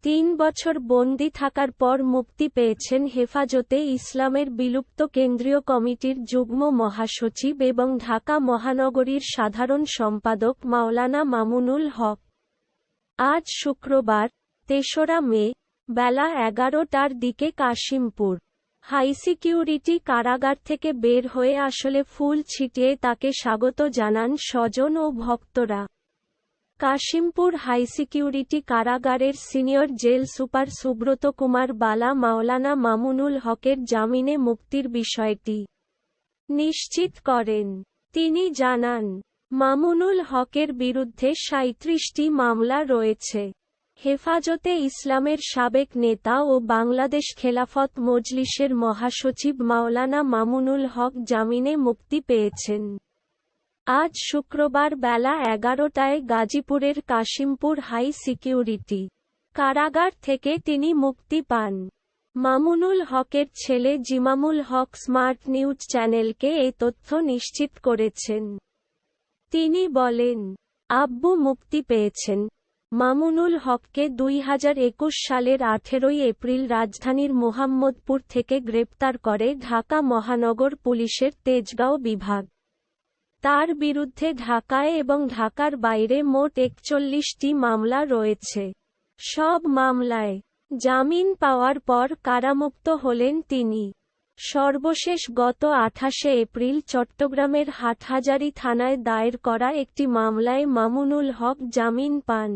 ৩ বছর বন্দী থাকার পর মুক্তি পেয়েছেন হেফাজতে ইসলামের বিলুপ্ত কেন্দ্রীয় কমিটির যুগ্ম মহাসচিব এবং ঢাকা মহানগরীর সাধারণ সম্পাদক মাওলানা মামুনুল হক। আজ শুক্রবার, ৩রা মে, বেলা ১১টার দিকে কাশিমপুর হাইসিকিউরিটি কারাগার থেকে বের হয়ে আসলে ফুল ছিটিয়ে তাকে স্বাগত জানান স্বজন ও ভক্তরা। কাশিমপুর হাইসিকিউরিটি কারাগারের senior jail super Subrata Kumar Bala মাওলানা মামুনুল হকের জামিনে মুক্তির বিষয়টি নিশ্চিত করেন। তিনি জানান, মামুনুল হকের বিরুদ্ধে ৩৭টি মামলা রয়েছে। হেফাজতে ইসলামের সাবেক নেতা ও বাংলাদেশ খেলাফত মজলিসের মহাসচিব মাওলানা মামুনুল হক জামিনে মুক্তি পেয়েছেন। আজ শুক্রবার বেলা ১১টায় গাজীপুরের কাশিমপুর হাই সিকিউরিটি কারাগার থেকে তিনি মুক্তি পান। মামুনুল হকের ছেলে জিমামুল হক স্মার্ট নিউজ চ্যানেলকে এই তথ্য নিশ্চিত করেছেন। তিনি বলেন, আব্বু মুক্তি পেয়েছেন। মামুনুল হককে ২০২১ সালের ১৮ এপ্রিল রাজধানীর মোহাম্মদপুর থেকে গ্রেপ্তার করে ঢাকা মহানগর পুলিশের তেজগাঁও বিভাগ। তার বিরুদ্ধে ঢাকায় এবং ঢাকার বাইরে মোট ৪১টি মামলা রয়েছে। সব মামলায় জামিন পাওয়ার পর কারামুক্ত হলেন তিনি। সর্বশেষ গত ২৮ এপ্রিল চট্টগ্রামের হাটহাজারী থানায় দায়ের করা একটি মামলায় মামুনুল হক জামিন পান।